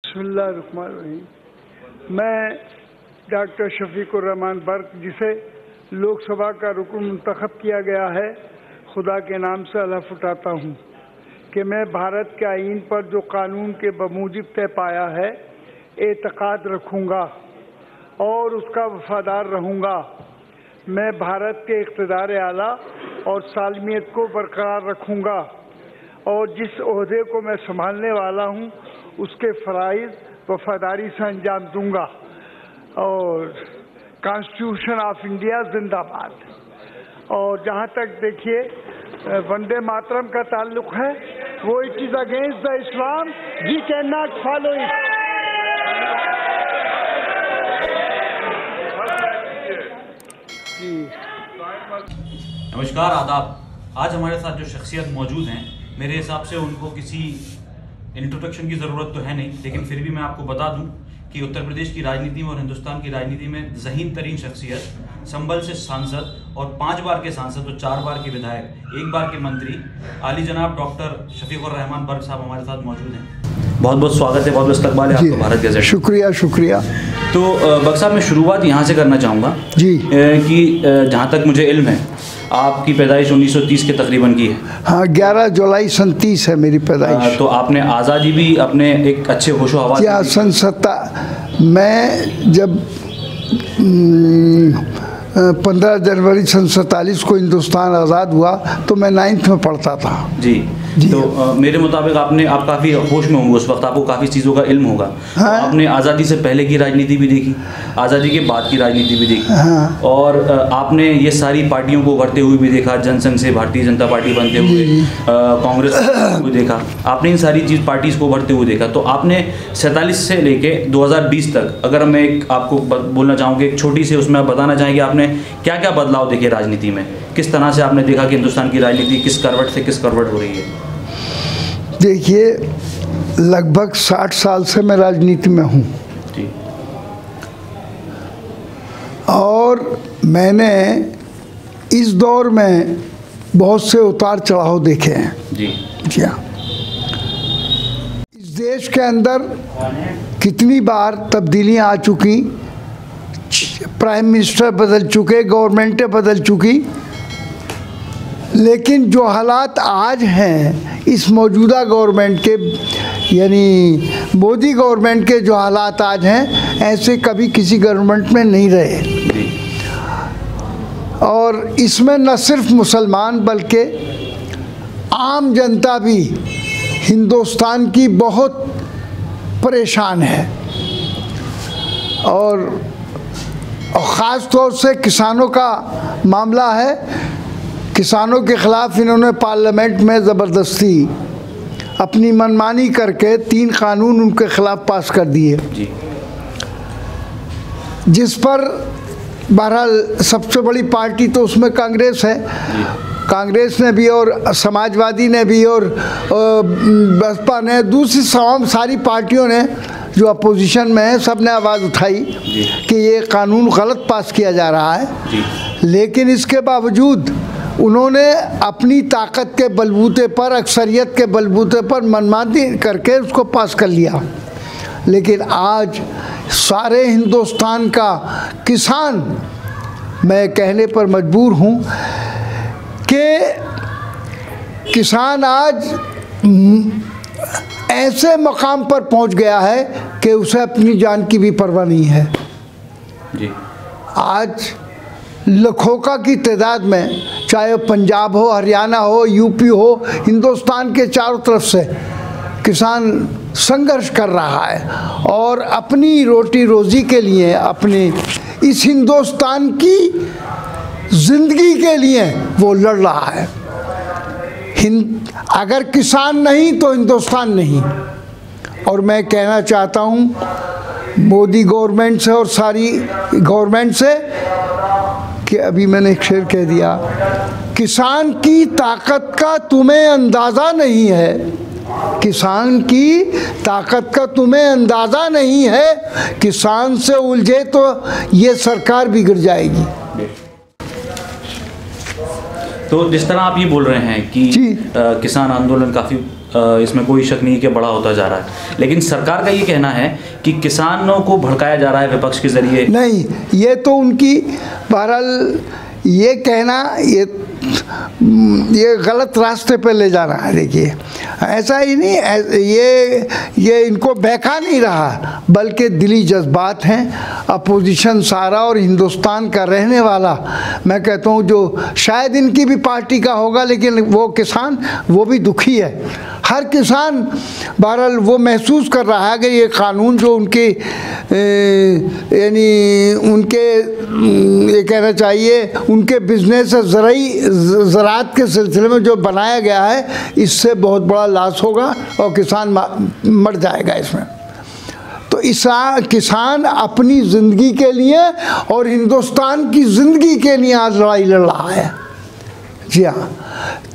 बिस्मिल्लाहिर्रहमानिर्रहीम। मैं डॉक्टर शफीकुर रहमान बर्क, जिसे लोकसभा का रुकन मुंतखब किया गया है, खुदा के नाम से हलफ उठाता हूँ कि मैं भारत के आईन पर जो कानून के बमूजिब तय पाया है एतकाद रखूँगा और उसका वफादार रहूँगा। मैं भारत के इक़्तिदार आला और सालमियत को बरकरार रखूँगा और जिस ओहदे को मैं संभालने वाला हूँ उसके फ़राइज़ वफादारी से अंजाम दूंगा। और कॉन्स्टिट्यूशन ऑफ इंडिया जिंदाबाद। और जहाँ तक देखिए वंदे मातरम का ताल्लुक है, वो it is against the Islam, we can not follow it. नमस्कार, आदाब। आज हमारे साथ जो शख्सियत मौजूद हैं, मेरे हिसाब से उनको किसी इंट्रोडक्शन की ज़रूरत तो है नहीं, लेकिन फिर भी मैं आपको बता दूं कि उत्तर प्रदेश की राजनीति में और हिंदुस्तान की राजनीति में ज़हीन तरीन शख्सियत, संभल से सांसद और 5 बार के सांसद और 4 बार के विधायक, 1 बार के मंत्री, आली जनाब डॉक्टर शफीकुर रहमान बर्क साहब हमारे साथ मौजूद हैं। बहुत बहुत स्वागत है, बहुत बहुत इस्तकबाल है आपको भारत गज़ेट। शुक्रिया शुक्रिया। तो बर्क साहब, मैं शुरुआत यहाँ से करना चाहूँगा जी कि जहाँ तक मुझे इल्म है आपकी पैदाइश 1930 के तकरीबन की है। हाँ, 11 जुलाई 1937 है मेरी पैदाइश। तो आपने आज़ादी भी अपने एक अच्छे होशो हवास क्या मैं जब 15 जनवरी 1947 को हिंदुस्तान आज़ाद हुआ तो मैं 9th में पढ़ता था। जी। तो मेरे मुताबिक आप काफ़ी होश में होंगे उस वक्त, आपको काफ़ी चीज़ों का इल्म होगा। हाँ। तो आपने आज़ादी से पहले की राजनीति भी देखी, आज़ादी के बाद की राजनीति भी देखी। हाँ। और आपने ये सारी पार्टियों को उभरते हुए भी देखा, जनसंघ से भारतीय जनता पार्टी बनते हुए, कांग्रेस को देखा, आपने इन सारी पार्टीज़ को उभरते हुए देखा। तो आपने 47 से लेके 2020 तक, अगर मैं आपको बोलना चाहूँगी एक छोटी सी, उसमें आप बताना चाहेंगे आपने क्या क्या बदलाव देखे राजनीति में, किस तरह से आपने देखा कि हिंदुस्तान की राजनीति किस करवट से किस करवट हो रही है? देखिए, लगभग 60 साल से मैं राजनीति में हूँ और मैंने इस दौर में बहुत से उतार चढ़ाव देखे हैं। जी हाँ। इस देश के अंदर कितनी बार तब्दीलियाँ आ चुकी, प्राइम मिनिस्टर बदल चुके, गवर्नमेंटें बदल चुकी, लेकिन जो हालात आज हैं इस मौजूदा गवर्नमेंट के, यानी मोदी गवर्नमेंट के जो हालात आज हैं, ऐसे कभी किसी गवर्नमेंट में नहीं रहे। और इसमें न सिर्फ मुसलमान बल्कि आम जनता भी हिंदुस्तान की बहुत परेशान है। और ख़ास तौर से किसानों का मामला है। किसानों के ख़िलाफ़ इन्होंने पार्लियामेंट में ज़बरदस्ती अपनी मनमानी करके 3 कानून उनके ख़िलाफ़ पास कर दिए, जिस पर बहरहाल सबसे बड़ी पार्टी तो उसमें कांग्रेस है। कांग्रेस ने भी और समाजवादी ने भी और बसपा ने, दूसरी सारी पार्टियों ने जो अपोजिशन में है, सब ने आवाज़ उठाई कि ये कानून गलत पास किया जा रहा है। लेकिन इसके बावजूद उन्होंने अपनी ताकत के बलबूते पर, अक्सरियत के बलबूते पर मनमानी करके उसको पास कर लिया। लेकिन आज सारे हिंदुस्तान का किसान, मैं कहने पर मजबूर हूँ कि किसान आज ऐसे मकाम पर पहुँच गया है कि उसे अपनी जान की भी परवाह नहीं है। आज लाखों की तादाद में, चाहे पंजाब हो, हरियाणा हो, यूपी हो, हिंदुस्तान के चारों तरफ से किसान संघर्ष कर रहा है और अपनी रोटी रोज़ी के लिए, अपनी इस हिंदुस्तान की ज़िंदगी के लिए वो लड़ रहा है। अगर किसान नहीं तो हिंदुस्तान नहीं। और मैं कहना चाहता हूँ मोदी गवर्नमेंट से और सारी गवर्नमेंट से कि अभी मैंने एक शेर कह दिया, किसान की ताकत का तुम्हें अंदाज़ा नहीं है, किसान की ताकत का तुम्हें अंदाज़ा नहीं है, किसान से उलझे तो ये सरकार बिगड़ जाएगी। तो जिस तरह आप ये बोल रहे हैं कि किसान आंदोलन काफ़ी इसमें कोई शक नहीं कि बड़ा होता जा रहा है, लेकिन सरकार का ये कहना है कि किसानों को भड़काया जा रहा है विपक्ष के जरिए। नहीं, ये तो उनकी बहरहाल ये कहना ये गलत रास्ते पे ले जा रहा है। देखिए, ऐसा ही नहीं, ये इनको बहका नहीं रहा, बल्कि दिली जज्बात हैं। अपोजिशन सारा और हिंदुस्तान का रहने वाला, मैं कहता हूँ, जो शायद इनकी भी पार्टी का होगा, लेकिन वो किसान वो भी दुखी है। हर किसान बहरहाल वो महसूस कर रहा है कि ये कानून जो उनके यानी उनके ये कहना चाहिए उनके बिजनेस ज़राअत के सिलसिले में जो बनाया गया है, इससे बहुत बड़ा लॉस होगा और किसान मर जाएगा इसमें। तो किसान अपनी ज़िंदगी के लिए और हिंदुस्तान की ज़िंदगी के लिए आज लड़ाई लड़ रहा है। जी हाँ,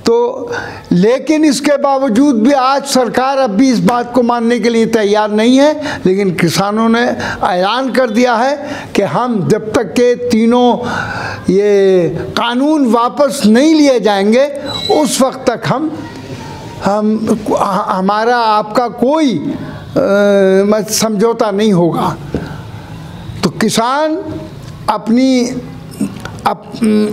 तो लेकिन इसके बावजूद भी आज सरकार अब भी इस बात को मानने के लिए तैयार नहीं है। लेकिन किसानों ने ऐलान कर दिया है कि हम जब तक के तीनों ये कानून वापस नहीं लिए जाएंगे, उस वक्त तक हमारा आपका कोई समझौता नहीं होगा। तो किसान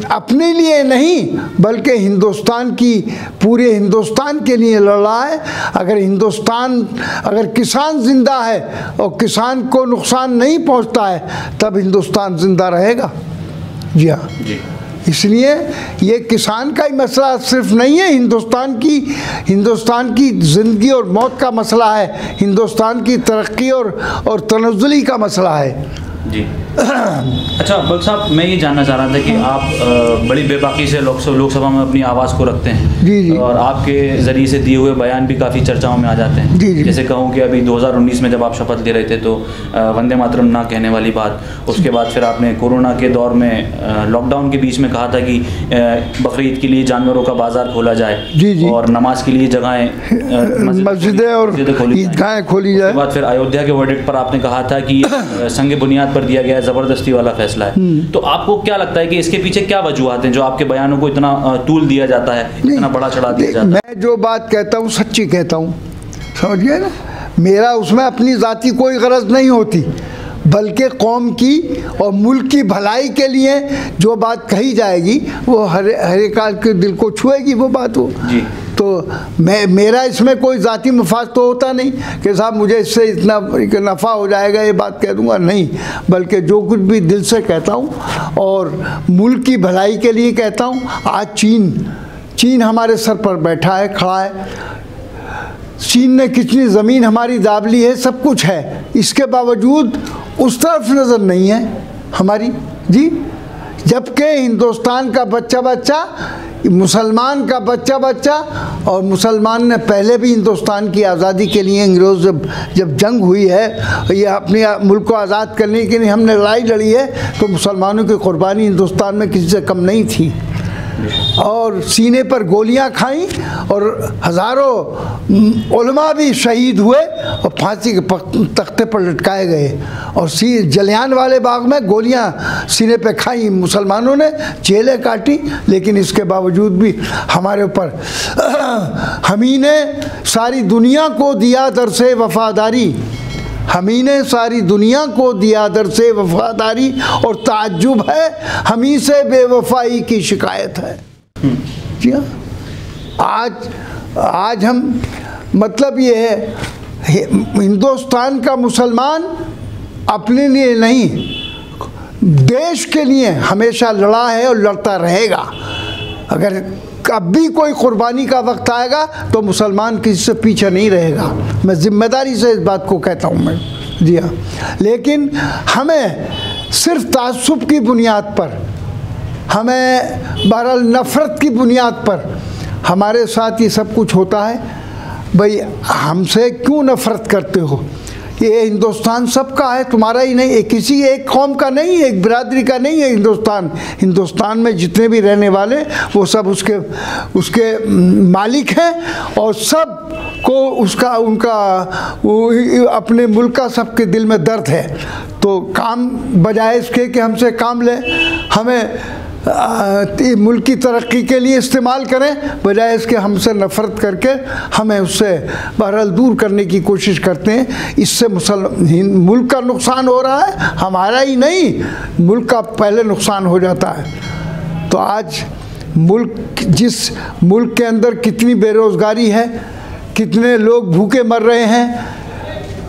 अपने लिए नहीं, बल्कि हिंदुस्तान की पूरे हिंदुस्तान के लिए लड़ रहा है। अगर किसान जिंदा है और किसान को नुकसान नहीं पहुंचता है, तब हिंदुस्तान जिंदा रहेगा। जी हाँ, इसलिए ये किसान का ही मसला सिर्फ नहीं है, हिंदुस्तान की ज़िंदगी और मौत का मसला है, हिंदुस्तान की तरक्की और तनज़्ज़ुली का मसला है। जी अच्छा बल्क साहब, मैं ये जानना चाह रहा था कि आप बड़ी बेबाकी से लोकसभा में अपनी आवाज़ को रखते हैं। जी। और आपके ज़रिए से दिए हुए बयान भी काफ़ी चर्चाओं में आ जाते हैं। जी। जैसे कहूँ कि अभी 2019 में जब आप शपथ ले रहे थे तो वंदे मातरम ना कहने वाली बात, उसके बाद फिर आपने कोरोना के दौर में लॉकडाउन के बीच में कहा था कि बकरीद के लिए जानवरों का बाजार खोला जाए। जी। और नमाज के लिए जगहें मस्जिदें और ईदगाहें खोली जाए। उसके बाद फिर अयोध्या के वर्डिक्ट पर आपने कहा था कि संग बुनियाद पर दिया गया ज़बरदस्ती वाला फैसला है। तो आपको क्या लगता है कि इसके पीछे क्या वजूहात हैं जो आपके बयानों को इतना तूल दिया जाता है, इतना बड़ा चढ़ा दिया जाता है? मैं जो बात कहता हूँ सच्ची कहता हूँ, समझ गए ना। मेरा उसमें अपनी ज़ाती कोई गरज नहीं होती, बल्कि कौम की और मुल्क की भलाई के लिए जो बात कही जाएगी वो हर एक के दिल को छुएगी वो बात हो। जी। तो मेरा इसमें कोई ज़ाती मफाद तो होता नहीं कि साहब मुझे इससे इतना नफ़ा हो जाएगा, ये बात कह दूंगा, नहीं। बल्कि जो कुछ भी दिल से कहता हूँ और मुल्क की भलाई के लिए कहता हूँ। आज चीन हमारे सर पर बैठा है, खड़ा है। चीन ने कितनी ज़मीन हमारी दाब ली है, सब कुछ है, इसके बावजूद उस तरफ नज़र नहीं है हमारी। जी, जबकि हिंदुस्तान का बच्चा मुसलमान का बच्चा, और मुसलमान ने पहले भी हिंदुस्तान की आज़ादी के लिए अंग्रेज़ जब जंग हुई है, ये अपने मुल्क को आज़ाद करने के लिए हमने लड़ाई लड़ी है, तो मुसलमानों की कुर्बानी हिंदुस्तान में किसी से कम नहीं थी। और सीने पर गोलियां खाई और हज़ारों उलमा भी शहीद हुए और फांसी के तख्ते पर लटकाए गए। और जलियान वाले बाग में गोलियां सीने पे खाई मुसलमानों ने, जेलें काटी, लेकिन इसके बावजूद भी हमारे ऊपर हमी ने सारी दुनिया को दिया दरसे वफादारी, हमी ने सारी दुनिया को दिया दरसे वफादारी, और ताज्जुब है हमी से बेवफाई की शिकायत है। जी हाँ, आज हम मतलब ये है, हिंदुस्तान का मुसलमान अपने लिए नहीं, देश के लिए हमेशा लड़ा है और लड़ता रहेगा। अगर अब भी कोई कुर्बानी का वक्त आएगा तो मुसलमान किसी से पीछे नहीं रहेगा। मैं ज़िम्मेदारी से इस बात को कहता हूँ मैं। जी हाँ, लेकिन हमें सिर्फ तासुब की बुनियाद पर, हमें बहरहाल नफ़रत की बुनियाद पर हमारे साथ ये सब कुछ होता है। भाई हमसे क्यों नफ़रत करते हो? ये हिंदुस्तान सबका है, तुम्हारा ही नहीं, किसी एक कौम का नहीं है, एक बिरादरी का नहीं है हिंदुस्तान में जितने भी रहने वाले वो सब उसके मालिक हैं, और सब को उनका अपने मुल्क का सबके दिल में दर्द है। तो काम बजाय इसके कि हमसे काम ले, हमें मुल्क की तरक्की के लिए इस्तेमाल करें, बजाय इसके हमसे नफ़रत करके हमें उससे बहरहाल दूर करने की कोशिश करते हैं। इससे मुल्क का नुकसान हो रहा है, हमारा ही नहीं, मुल्क का पहले नुकसान हो जाता है। तो आज जिस मुल्क के अंदर कितनी बेरोज़गारी है, कितने लोग भूखे मर रहे हैं,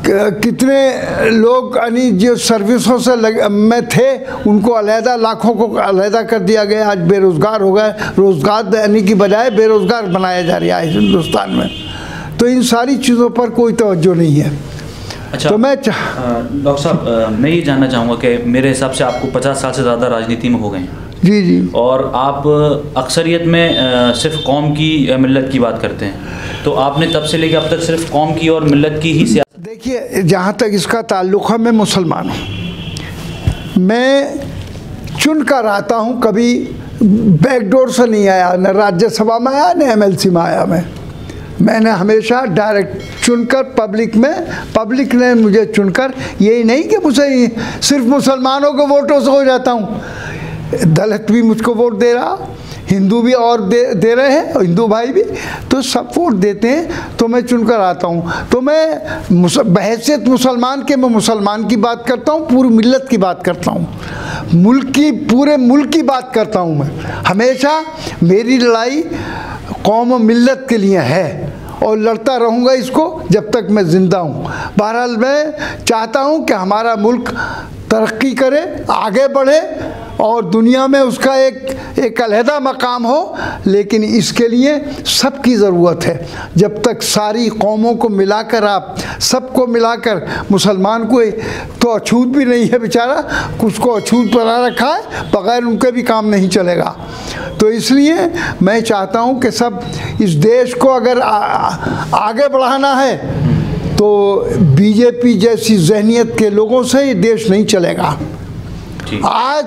कितने लोग यानी जो सर्विसों से में थे उनको अलहदा, लाखों को अलहदा कर दिया गया, आज बेरोज़गार हो गए, रोज़गार देने की बजाय बेरोज़गार बनाया जा रहा है हिंदुस्तान में। तो इन सारी चीज़ों पर कोई तवज्जो नहीं है। अच्छा, तो मैं डॉक्टर साहब, मैं ये जानना चाहूँगा कि मेरे हिसाब से आपको 50 साल से ज़्यादा राजनीति में हो गए हैं। जी जी। और आप अक्सरियत में सिर्फ कौम की मिल्लत की बात करते हैं, तो आपने तब से लेकर अब तक सिर्फ कौम की और मिल्लत की ही सियासत। देखिए, जहाँ तक इसका ताल्लुक़ है, मैं मुसलमान हूँ, मैं चुन कर आता हूँ, कभी बैकडोर से नहीं आया, न राज्यसभा में आया न MLC में आया। मैंने हमेशा डायरेक्ट चुनकर पब्लिक ने मुझे चुनकर, यही नहीं कि मुझे सिर्फ मुसलमानों के वोटों से हो जाता हूँ, दलित भी मुझको वोट दे रहा, हिंदू भी और दे रहे हैं, और हिंदू भाई भी, तो सब वोट देते हैं, तो मैं चुनकर आता हूँ। तो मैं बहैसियत मुसलमान के, मैं मुसलमान की बात करता हूँ, पूरी मिल्लत की बात करता हूँ, पूरे मुल्क की बात करता हूँ। मैं हमेशा मेरी लड़ाई कौम और मिल्लत के लिए है और लड़ता रहूँगा इसको जब तक मैं ज़िंदा हूँ। बहरहाल मैं चाहता हूँ कि हमारा मुल्क तरक्की करे, आगे बढ़े और दुनिया में उसका एक अलहदा मकाम हो, लेकिन इसके लिए सबकी ज़रूरत है। जब तक सारी कौमों को मिलाकर, आप सबको मिलाकर, मुसलमान को तो अछूत भी नहीं है बेचारा, कुछ को अछूत बना रखा है, बग़ैर उनके भी काम नहीं चलेगा। तो इसलिए मैं चाहता हूँ कि सब इस देश को अगर आगे बढ़ाना है तो बीजेपी जैसी जहनियत के लोगों से ये देश नहीं चलेगा। आज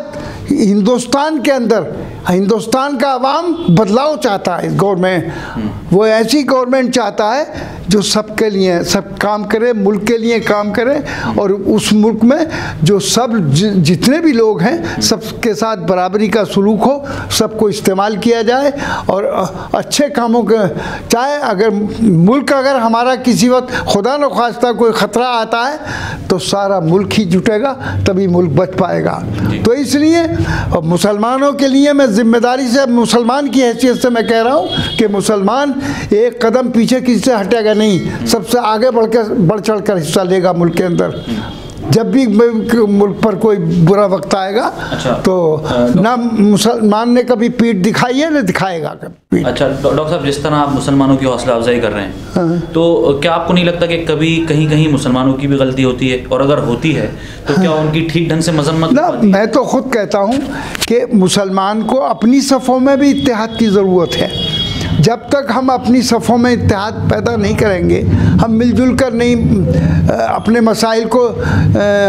हिंदुस्तान के अंदर, हिंदुस्तान का अवाम बदलाव चाहता है, गवर्नमेंट वो ऐसी गवर्नमेंट चाहता है जो सबके लिए सब काम करे, मुल्क के लिए काम करे, और उस मुल्क में जो जितने भी लोग हैं सबके साथ बराबरी का सलूक हो, सबको इस्तेमाल किया जाए और अच्छे कामों के, चाहे अगर मुल्क अगर हमारा किसी वक्त खुदा न ख्वास्ता कोई ख़तरा आता है तो सारा मुल्क ही जुटेगा, तभी मुल्क बच पाएगा। तो इसलिए मुसलमानों के लिए मैं ज़िम्मेदारी से, मुसलमान की हैसियत से मैं कह रहा हूँ कि मुसलमान एक कदम पीछे किसी से हटेगा नहीं, सबसे आगे बढ़ चढ़ कर हिस्सा लेगा मुल्क के अंदर। जब भी मुल्क पर कोई बुरा वक्त आएगा, अच्छा, तो ना मुसलमान ने कभी पीठ दिखाई है, ना दिखाएगा कभी। अच्छा डॉक्टर साहब, जिस तरह आप मुसलमानों की हौसला अफजाई कर रहे हैं, तो क्या आपको नहीं लगता कि कभी कहीं मुसलमानों की भी गलती होती है, और अगर होती है तो क्या उनकी ठीक ढंग से मजम्मत? ना, मैं तो खुद कहता हूँ कि मुसलमान को अपनी सफ़ों में भी इत्तेहाद की ज़रूरत है। जब तक हम अपनी सफ़ों में इत्तेहाद पैदा नहीं करेंगे, हम मिलजुल कर नहीं अपने मसाइल को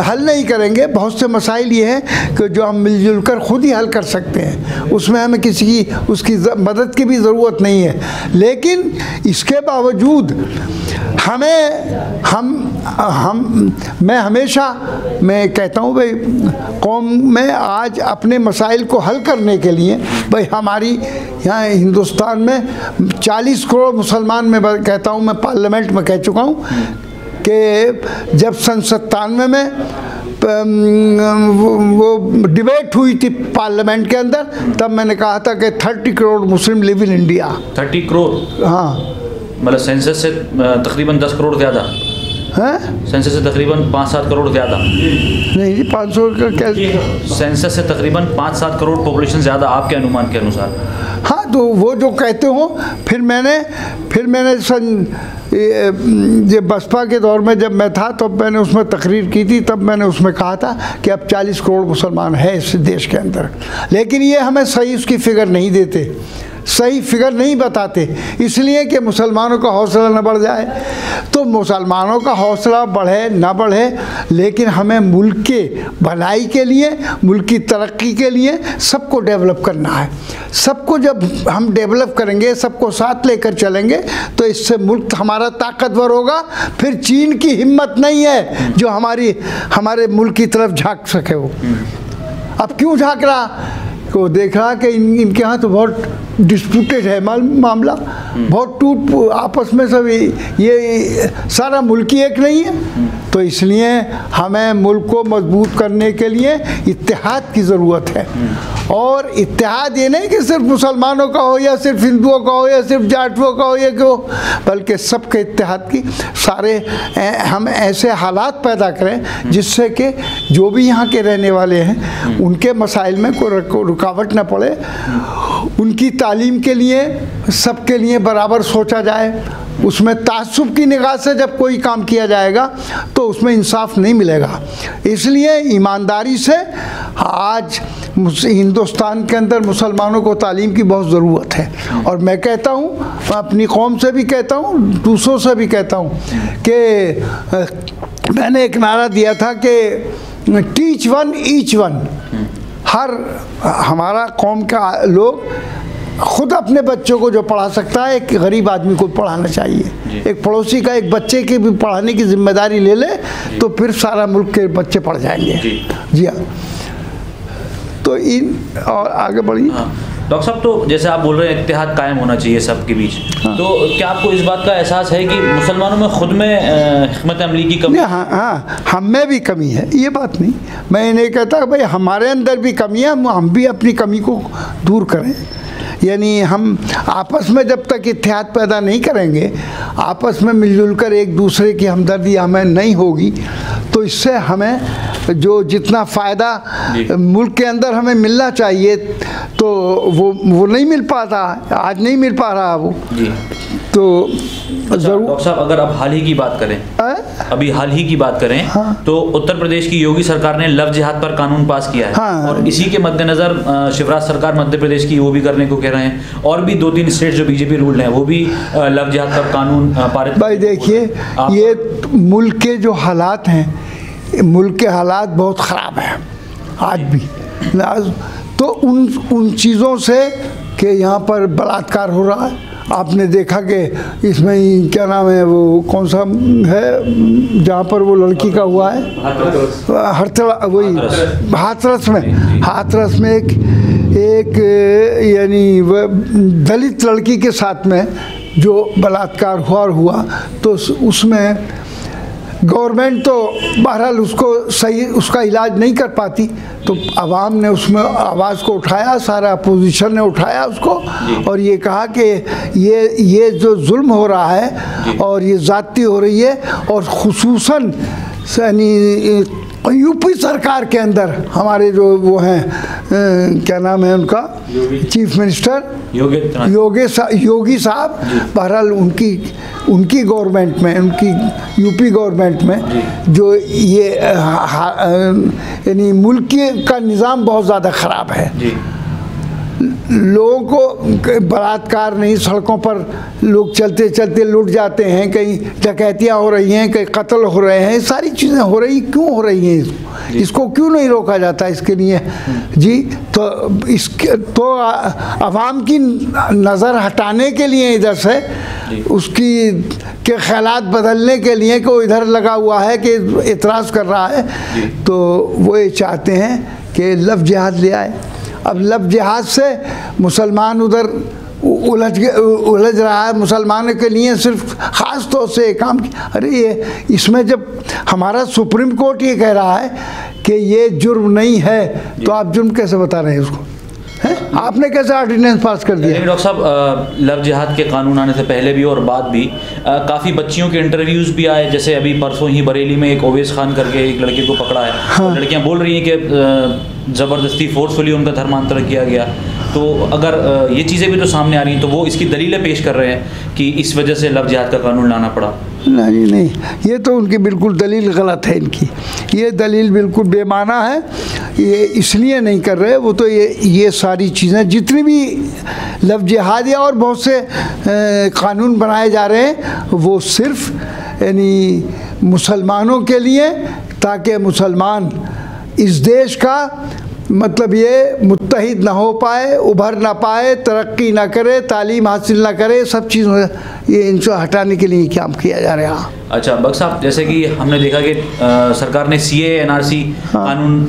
हल नहीं करेंगे। बहुत से मसाइल ये हैं कि जो हम मिलजुल कर ख़ुद ही हल कर सकते हैं, उसमें हमें किसी की उसकी मदद की भी ज़रूरत नहीं है। लेकिन इसके बावजूद मैं हमेशा मैं कहता हूँ भाई, कौम में आज अपने मसाइल को हल करने के लिए, भाई हमारी यहाँ हिंदुस्तान में 40 करोड़ मुसलमान, मैं कहता हूँ, मैं पार्लियामेंट में कह चुका हूँ कि जब सन 97 में वो डिबेट हुई थी पार्लियामेंट के अंदर, तब मैंने कहा था कि 30 करोड़ मुस्लिम लिव इन इंडिया। 30 करोड़? हाँ, मतलब सेंसस से तकरीबन 10 करोड़ ज़्यादा है। सेंसस से तकरीबन 5-7 करोड़ ज़्यादा नहीं, 500 का क्या, सेंसस से तकरीबन 5-7 करोड़ पॉपुलेशन ज़्यादा आपके अनुमान के अनुसार। हाँ, तो वो जो कहते हो, फिर मैंने सन ये बसपा के दौर में जब मैं था, तब मैंने उसमें तकरीर की थी, तब मैंने उसमें कहा था कि अब 40 करोड़ मुसलमान है इस देश के अंदर। लेकिन ये हमें सही उसकी फिगर नहीं देते, सही फिगर नहीं बताते, इसलिए कि मुसलमानों का हौसला न बढ़ जाए। तो मुसलमानों का हौसला बढ़े ना बढ़े, लेकिन हमें मुल्क के भलाई के लिए, मुल्क की तरक्की के लिए सबको डेवलप करना है। सबको जब हम डेवलप करेंगे, सबको साथ लेकर चलेंगे, तो इससे मुल्क हमारा ताकतवर होगा। फिर चीन की हिम्मत नहीं है जो हमारे मुल्क की तरफ झांक सके। वो अब क्यों झांक रहा? को देख रहा कि इनके यहाँ तो बहुत डिस्प्यूटेड है मामला, बहुत टूट आपस में सब ये सारा मुल्क ही एक नहीं है। तो इसलिए हमें मुल्क को मजबूत करने के लिए इत्तेहाद की ज़रूरत है। और इत्तेहाद ये नहीं कि सिर्फ मुसलमानों का हो या सिर्फ हिंदुओं का हो या सिर्फ जाटवों का हो या क्यों, बल्कि सबके इत्तेहाद की सारे हम ऐसे हालात पैदा करें जिससे कि जो भी यहाँ के रहने वाले हैं उनके मसाइल में कोई रुकावट न पड़े, उनकी तालीम के लिए सबके लिए बराबर सोचा जाए। उसमें तासुब की निगाह से जब कोई काम किया जाएगा तो उसमें इंसाफ नहीं मिलेगा। इसलिए ईमानदारी से आज हिंदुस्तान के अंदर मुसलमानों को तालीम की बहुत ज़रूरत है। और मैं कहता हूँ, मैं अपनी कौम से भी कहता हूँ, दूसरों से भी कहता हूँ कि मैंने एक नारा दिया था कि टीच वन ईच वन। हर हमारा कौम का लोग खुद अपने बच्चों को जो पढ़ा सकता है, एक गरीब आदमी को पढ़ाना चाहिए। एक पड़ोसी का एक बच्चे की भी पढ़ाने की जिम्मेदारी ले ले तो फिर सारा मुल्क के बच्चे पढ़ जाएंगे। जी हाँ। तो इन और आगे बढ़िए। डॉक्टर साहब, तो जैसे आप बोल रहे हैं इत्तेहाद कायम होना चाहिए सबके बीच, तो क्या आपको इस बात का एहसास है कि मुसलमानों में खुद में हिकमत अमली की कमी? हाँ, हम में भी कमी है, ये बात नहीं। मैं ये नहीं कहता भाई हमारे अंदर भी कमी है, हम भी अपनी कमी को दूर करें। यानी हम आपस में जब तक इत्तेहाद पैदा नहीं करेंगे, आपस में मिलजुल कर एक दूसरे की हमदर्दी हमें नहीं होगी, तो इससे हमें जो जितना फ़ायदा मुल्क के अंदर हमें मिलना चाहिए तो वो नहीं मिल पाता, आज नहीं मिल पा रहा वो। तो ज़रूर डॉक्टर साहब, अगर अब हाल ही की बात करें, अभी हाल ही की बात करें, हाँ। तो उत्तर प्रदेश की योगी सरकार ने लव जिहाद पर कानून पास किया है। हाँ। और इसी के मद्देनज़र शिवराज सरकार मध्य प्रदेश की वो भी करने को कह रहे हैं, और भी 2-3 स्टेट जो बीजेपी रूल हैं वो भी लव जिहाद पर कानून पारित। भाई देखिए, ये मुल्क के जो हालात हैं, मुल्क के हालात बहुत ख़राब हैं आज भी। तो उन चीज़ों से कि यहाँ पर बलात्कार हो रहा है, आपने देखा कि इसमें ही क्या नाम है, वो कौन सा है जहाँ पर वो लड़की का हुआ है, वही हाथरस में एक यानी दलित लड़की के साथ में जो बलात्कार हुआ तो उसमें गवर्नमेंट तो बहरहाल उसको सही उसका इलाज नहीं कर पाती, तो आवाम ने उसमें आवाज़ को उठाया, सारा अपोजिशन ने उठाया उसको, और ये कहा कि ये जो जुल्म हो रहा है और ये ज़्यादती हो रही है, और ख़ुसूसन यानी यूपी सरकार के अंदर हमारे जो वो हैं क्या नाम है उनका, चीफ मिनिस्टर योगी साहब, बहरहाल उनकी गवर्नमेंट में, उनकी यूपी गवर्नमेंट में जो ये यानी मुल्क का निज़ाम बहुत ज़्यादा ख़राब है। लोगों को बलात्कार नहीं, सड़कों पर लोग चलते चलते लुट जाते हैं, कहीं डकैतियाँ हो रही हैं, कहीं कत्ल हो रहे हैं, सारी चीज़ें हो रही, क्यों हो रही हैं? इसको क्यों नहीं रोका जाता इसके लिए? जी, तो इसके तो अवाम की नज़र हटाने के लिए इधर से उसकी के ख़यालात बदलने के लिए कि वो इधर लगा हुआ है कि एतराज़ कर रहा है, तो वो ये चाहते हैं कि लव जिहाद ले आए। अब लव जिहाद से मुसलमान उधर उलझ रहा है, मुसलमानों के लिए सिर्फ ख़ास तौर से काम की। अरे ये इसमें जब हमारा सुप्रीम कोर्ट ये कह रहा है कि ये जुर्म नहीं है, तो आप जुर्म कैसे बता रहे हैं उसको? आपने कैसे ऑर्डिनेंस पास कर दिया? डॉक्टर साहब, लव जिहाद के कानून आने से पहले भी और बाद भी काफ़ी बच्चियों के इंटरव्यूज़ भी आए, जैसे अभी परसों ही बरेली में एक ओवैस खान करके एक लड़के को पकड़ा है। हाँ। लड़कियां बोल रही हैं कि ज़बरदस्ती फोर्सफुली उनका धर्मांतर किया गया। तो अगर ये चीज़ें भी तो सामने आ रही हैं, तो वो इसकी दलीलें पेश कर रहे हैं कि इस वजह से लव जिहाद का कानून लाना पड़ा। नहीं, ये तो उनकी बिल्कुल दलील गलत है। इनकी ये दलील बिल्कुल बेमाना है, ये इसलिए नहीं कर रहे। वो तो ये सारी चीज़ें जितनी भी लव जिहाद या और बहुत से कानून बनाए जा रहे हैं, वो सिर्फ यानी मुसलमानों के लिए, ताकि मुसलमान इस देश का मतलब ये मुत्तहिद ना हो पाए, उभर ना पाए, तरक्की ना करे, तालीम हासिल ना करे, सब चीज़ ये इनको हटाने के लिए काम किया जा रहा है। अच्छा बख्श साहब, जैसे कि हमने देखा कि सरकार ने CAA NRC कानून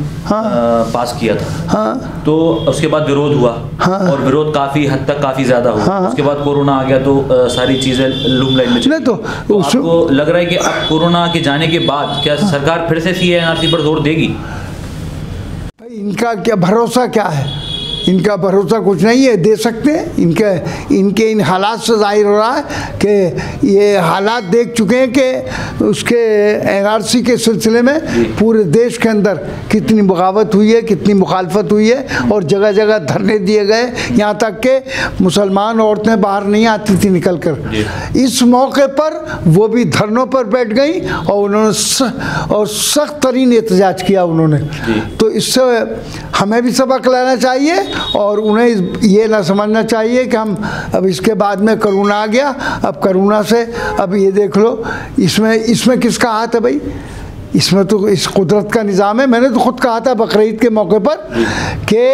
पास किया था, तो उसके बाद विरोध हुआ और विरोध काफ़ी हद तक काफ़ी ज़्यादा हुआ। उसके बाद कोरोना आ गया तो सारी चीज़ें लूम लाइन में चली। तो आपको लग रहा है कि अब कोरोना के जाने के बाद क्या सरकार फिर से CAA NRC पर जोर देगी? इनका क्या भरोसा, क्या है इनका भरोसा? कुछ नहीं है, दे सकते हैं। इनके इन हालात से जाहिर हो रहा है कि ये हालात देख चुके हैं कि उसके NRC के सिलसिले में पूरे देश के अंदर कितनी बगावत हुई है, कितनी मुखालफत हुई है और जगह जगह धरने दिए गए, यहाँ तक कि मुसलमान औरतें बाहर नहीं आती थी निकल कर। इस मौके पर वो भी धरनों पर बैठ गई और उन्होंने सख्त तरीन एहतजाज किया उन्होंने। तो इससे हमें भी सबक लेना चाहिए और उन्हें ये ना समझना चाहिए कि हम अब इसके बाद में करोना आ गया, अब करोना से अब ये देख लो, इसमें किसका हाथ है भाई? इसमें तो इस कुदरत का निज़ाम है। मैंने तो खुद कहा था बकरीद के मौके पर कि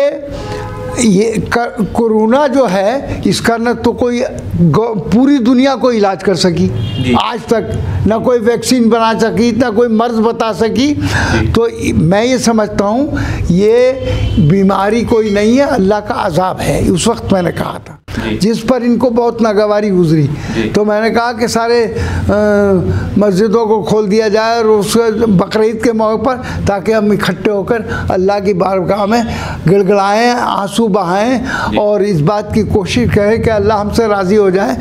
ये कोरोना जो है इसका न तो कोई पूरी दुनिया को इलाज कर सकी आज तक, ना कोई वैक्सीन बना सकी, ना कोई मर्ज बता सकी। तो मैं ये समझता हूँ ये बीमारी कोई नहीं है, अल्लाह का अजाब है। उस वक्त मैंने कहा था जिस पर इनको बहुत नागवारी गुजरी, तो मैंने कहा कि सारे मस्जिदों को खोल दिया जाए और उस बकरीद के मौके पर, ताकि हम इकट्ठे होकर अल्लाह की बारगाह में गिड़गिड़ाएँ, आंसू बहाएं और इस बात की कोशिश करें कि अल्लाह हमसे राज़ी हो जाए।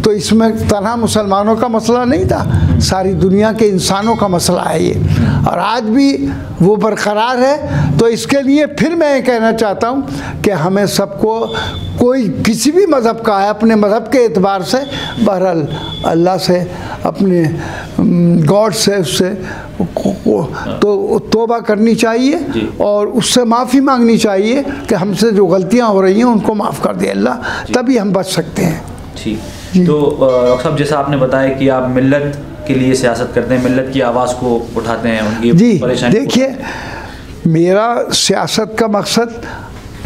इसमें तन्हा मुसलमानों का मसला नहीं था, सारी दुनिया के इंसानों का मसला है ये, और आज भी वो बरकरार है। तो इसके लिए फिर मैं ये कहना चाहता हूँ कि हमें सबको, कोई किसी भी मज़हब का है, अपने मज़हब के एतबार से बहरहाल अल्लाह से, अपने गॉड से, उससे तो तौबा करनी चाहिए और उससे माफ़ी मांगनी चाहिए कि हमसे जो गलतियाँ हो रही हैं उनको माफ़ कर दे अल्लाह, तभी हम बच सकते हैं। ठीक, तो डॉक्टर साहब जैसा आपने बताया कि आप मिल्लत के लिए सियासत करते हैं, मिल्लत की आवाज़ को उठाते हैं, उनकी परेशानी। देखिए, मेरा सियासत का मकसद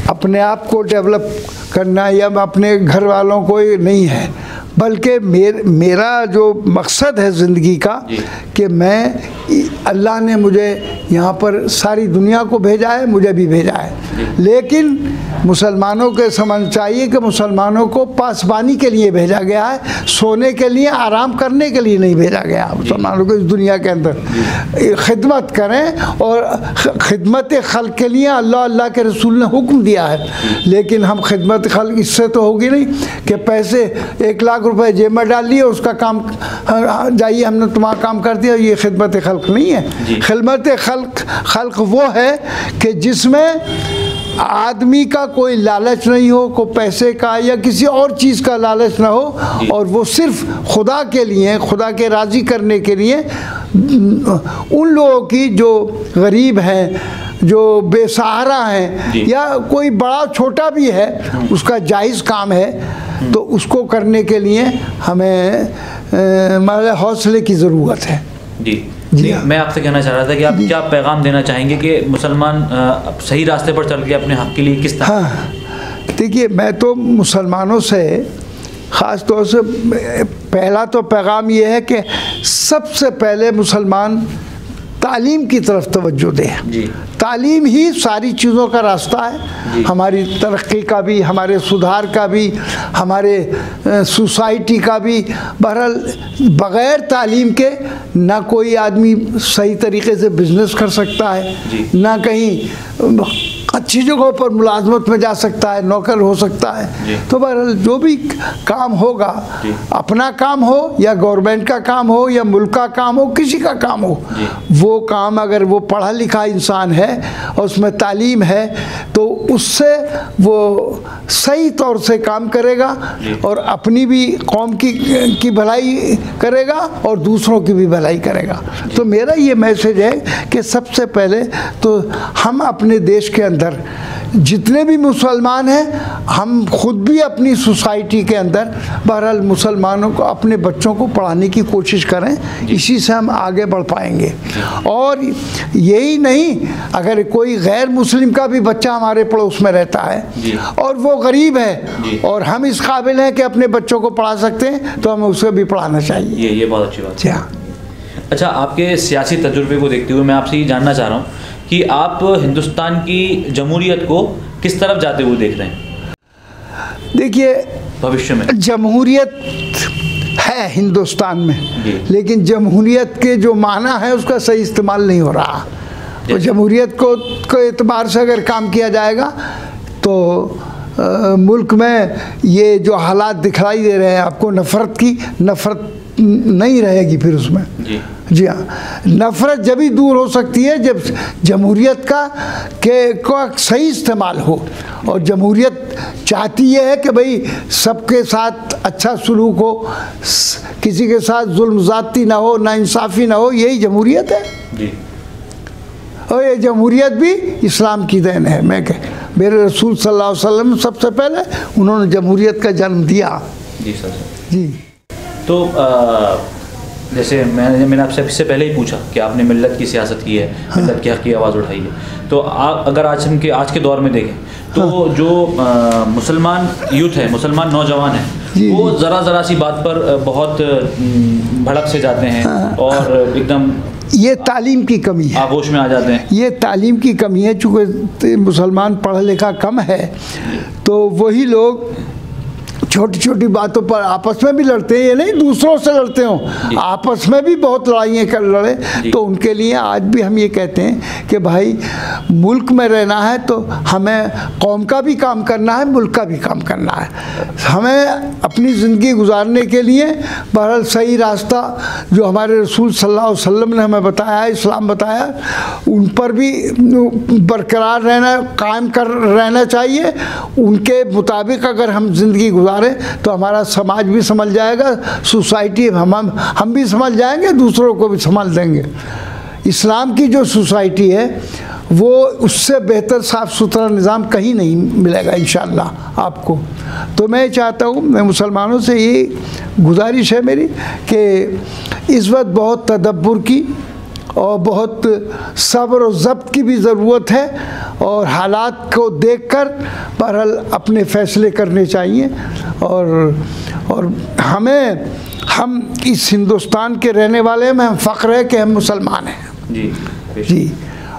अपने आप को डेवलप करना या अपने घर वालों को नहीं है, बल्कि मेरा जो मकसद है ज़िंदगी का कि मैं, अल्लाह ने मुझे यहाँ पर सारी दुनिया को भेजा है, मुझे भी भेजा है, लेकिन मुसलमानों के समझ चाहिए कि मुसलमानों को पासबानी के लिए भेजा गया है, सोने के लिए, आराम करने के लिए नहीं भेजा गया। मुसलमानों को इस दुनिया के अंदर खिदमत करें और खिदमत खल्क के लिए अल्लाह के रसूल ने हुक्म दिया है। लेकिन हम खिदमत खल्क इससे तो होगी नहीं कि पैसे 1 लाख रुपए जेब में डाल लिए, उसका काम जाइए हमने तुम्हारा काम कर दिया, ये खिदमत खल्क नहीं है। खिदमत खल्क वो है कि जिसमें आदमी का कोई लालच नहीं हो, कोई पैसे का या किसी और चीज़ का लालच ना हो, और वो सिर्फ खुदा के लिए, खुदा के राज़ी करने के लिए उन लोगों की जो गरीब हैं, जो बेसहारा हैं, या कोई बड़ा छोटा भी है, उसका जायज़ काम है, तो उसको करने के लिए हमें मतलब हौसले की ज़रूरत है। जी, मैं आपसे कहना चाह रहा था कि आप क्या पैगाम देना चाहेंगे कि मुसलमान सही रास्ते पर चल के अपने हक़ के लिए किस तरह? हाँ, देखिए, मैं तो मुसलमानों से ख़ास तौर से पहला तो पैगाम ये है कि सबसे पहले मुसलमान तालीम की तरफ तवज्जो दें। तालीम ही सारी चीज़ों का रास्ता है, हमारी तरक्की का भी, हमारे सुधार का भी, हमारे सोसाइटी का भी। बहरहाल बग़ैर तालीम के ना कोई आदमी सही तरीके से बिज़नेस कर सकता है, ना कहीं अच्छी जगहों पर मुलाजमत में जा सकता है, नौकर हो सकता है। तो बहरहाल जो भी काम होगा, अपना काम हो या गवर्नमेंट का काम हो या मुल्क का काम हो, किसी का काम हो, वो काम अगर वो पढ़ा लिखा इंसान है और उसमें तालीम है तो उससे वो सही तौर से काम करेगा और अपनी भी कौम की भलाई करेगा और दूसरों की भी भलाई करेगा। तो मेरा ये मैसेज है कि सबसे पहले तो हम अपने देश के अंदर जितने भी मुसलमान हैं, हम खुद भी अपनी सोसाइटी के अंदर बहरहाल मुसलमानों को, अपने बच्चों को पढ़ाने की कोशिश करें। इसी से हम आगे बढ़ पाएंगे। और यही नहीं, अगर कोई गैर मुस्लिम का भी बच्चा हमारे पड़ोस में रहता है और वो गरीब है और हम इस काबिल हैं कि अपने बच्चों को पढ़ा सकते हैं, तो हमें उसे भी पढ़ाना चाहिए। ये बहुत अच्छी बात है। हाँ। अच्छा, आपके सियासी तजुर्बे को देखते हुए मैं आपसे ये जानना चाह रहा हूँ कि आप हिंदुस्तान की जमहूरियत को किस तरफ जाते हुए देख रहे हैं? देखिए, भविष्य में जमहूरियत है हिंदुस्तान में, लेकिन जमहूरियत के जो माना है उसका सही इस्तेमाल नहीं हो रहा। तो जमहूरियत को एतबार से अगर काम किया जाएगा तो मुल्क में ये जो हालात दिखाई दे रहे हैं आपको, नफ़रत नहीं रहेगी फिर उसमें। जी हाँ, नफ़रत जब ही दूर हो सकती है जब जमहूरियत का सही इस्तेमाल हो। और जमहूरियत चाहती ये है कि भाई सबके साथ अच्छा सलूक हो, किसी के साथ जुल्म ज़्यादती ना हो, नाइंसाफ़ी ना हो, यही जमहूरियत है जी। और ये जमहूरियत भी इस्लाम की देन है। मेरे रसूल सल्लल्लाहु अलैहि वसल्लम सबसे पहले उन्होंने जमहूरियत का जन्म दिया। जी सर जी। तो जैसे मैंने आपसे इससे पहले ही पूछा कि आपने मिल्लत की सियासत की है, मिल्लत के हक़ की आवाज़ उठाई है। तो अगर आज के दौर में देखें तो जो मुसलमान यूथ है, मुसलमान नौजवान है, वो ज़रा सी बात पर बहुत भड़क से जाते हैं और एकदम ये तालीम की कमी है, आगोश में आ जाते हैं। ये तालीम की कमी है। चूँकि मुसलमान पढ़ा लिखा कम है तो वही लोग छोटी छोटी बातों पर आपस में भी लड़ते हैं। ये नहीं दूसरों से लड़ते हो, आपस में भी बहुत लड़ाइयाँ कर लड़े। तो उनके लिए आज भी हम ये कहते हैं कि भाई मुल्क में रहना है तो हमें कौम का भी काम करना है, मुल्क का भी काम करना है। हमें अपनी ज़िंदगी गुजारने के लिए बहरहाल सही रास्ता जो हमारे रसूल सल्लल्लाहु अलैहि वसल्लम ने हमें बताया, इस्लाम बताया, उन पर भी बरकरार रहना, कायम रहना चाहिए। उनके मुताबिक अगर हम ज़िंदगी गुजार तो हमारा समाज भी संभल जाएगा, सोसाइटी हम भी संभल जाएंगे, दूसरों को भी संभाल देंगे। इस्लाम की जो सोसाइटी है वो उससे बेहतर साफ़ सुथरा निज़ाम कहीं नहीं मिलेगा इंशाअल्लाह आपको। तो मैं चाहता हूँ, मैं मुसलमानों से ये गुजारिश है मेरी कि इस वक्त बहुत तदब्बुर की और बहुत सब्र और ज़ब्त की भी ज़रूरत है और हालात को देखकर बहरहाल अपने फ़ैसले करने चाहिए। और हम इस हिंदुस्तान के रहने वाले में हम फ़ख्र है कि हम मुसलमान हैं जी।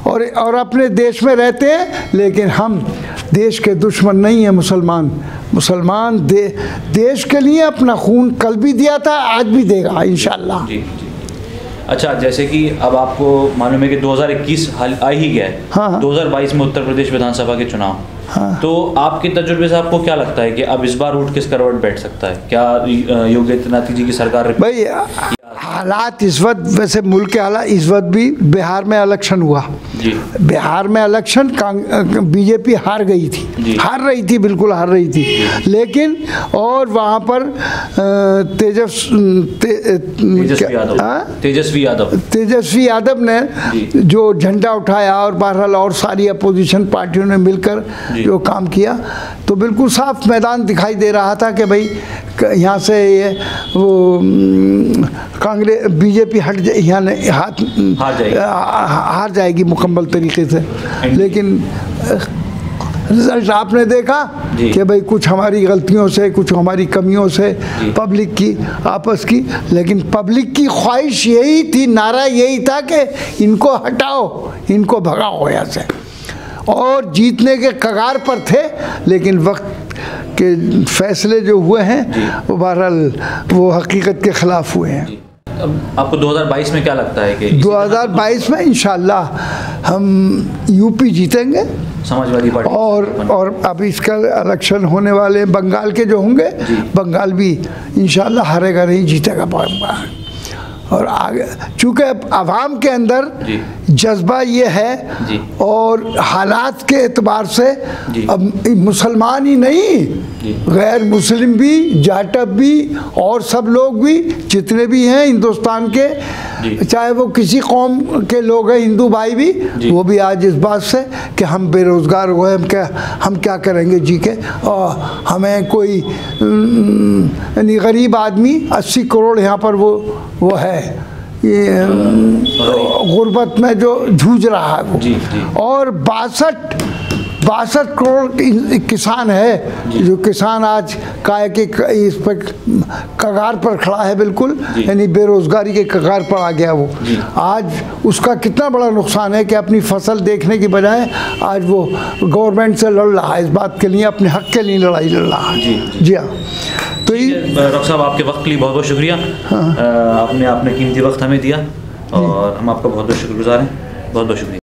और अपने देश में रहते हैं, लेकिन हम देश के दुश्मन नहीं हैं। मुसलमान देश के लिए अपना खून कल भी दिया था, आज भी देगा इंशाअल्लाह जी। अच्छा, जैसे कि अब आपको मालूम है कि 2021 आ ही गया है। हाँ। 2022 में उत्तर प्रदेश विधानसभा के चुनाव। हाँ। तो आपके तजुर्बे से आपको क्या लगता है कि अब इस बार उठ किस करवट बैठ सकता है? क्या योगी आदित्यनाथ जी की सरकार? भाई हालात इस वक्त, वैसे मुल्क के हालात इस वक्त भी, बिहार में इलेक्शन हुआ जी। बिहार में इलेक्शन बीजेपी हार गई थी, हार रही थी, बिल्कुल हार रही थी। लेकिन और वहाँ पर तेजस्वी यादव ने जो झंडा उठाया और बहरहाल और सारी अपोजिशन पार्टियों ने मिलकर जो काम किया, तो बिल्कुल साफ मैदान दिखाई दे रहा था कि भाई यहाँ से ये वो कांग्रेस बीजेपी हार जाएगी मुकम्मल तरीके से। लेकिन रिजल्ट आपने देखा कि भाई कुछ हमारी गलतियों से, कुछ हमारी कमियों से, पब्लिक की आपस की, लेकिन पब्लिक की ख्वाहिश यही थी, नारा यही था कि इनको हटाओ, इनको भगाओ यहाँ से। और जीतने के कगार पर थे, लेकिन वक्त के फैसले जो हुए हैं वो बहरहाल वो हकीकत के ख़िलाफ़ हुए हैं। अब आपको 2022 में क्या लगता है कि 2022 में इंशाअल्लाह हम यूपी जीतेंगे, समाजवादी पार्टी, और अभी इसका इलेक्शन होने वाले बंगाल के जो होंगे, बंगाल भी इंशाअल्लाह हारेगा नहीं, जीतेगा। और आगे चूँकि आवाम के अंदर जज्बा ये है और हालात के एतबार से अब मुसलमान ही नहीं, गैर मुस्लिम भी, जाटव भी और सब लोग भी जितने भी हैं हिंदुस्तान के, चाहे वो किसी कौम के लोग हैं, हिंदू भाई भी, वो भी आज इस बात से कि हम बेरोज़गार हो गए, हम क्या करेंगे जी के, और हमें कोई यानी गरीब आदमी 80 करोड़ यहाँ पर वो है, ये गुर्बत में जो जूझ रहा है वो, और 62 करोड़ किसान है, जो किसान आज काय के इस पर कगार पर खड़ा है, बिल्कुल यानी बेरोजगारी के कगार पर आ गया वो। आज उसका कितना बड़ा नुकसान है कि अपनी फसल देखने की बजाय आज वो गवर्नमेंट से लड़ रहा है, इस बात के लिए, अपने हक के लिए लड़ाई लड़ रहा है। जी हाँ। तो डॉक्टर साहब, आपके वक्त के लिए बहुत बहुत शुक्रिया। आपने कीमती वक्त हमें दिया और हम आपका बहुत बहुत शुक्रगुजार हैं। बहुत बहुत शुक्रिया।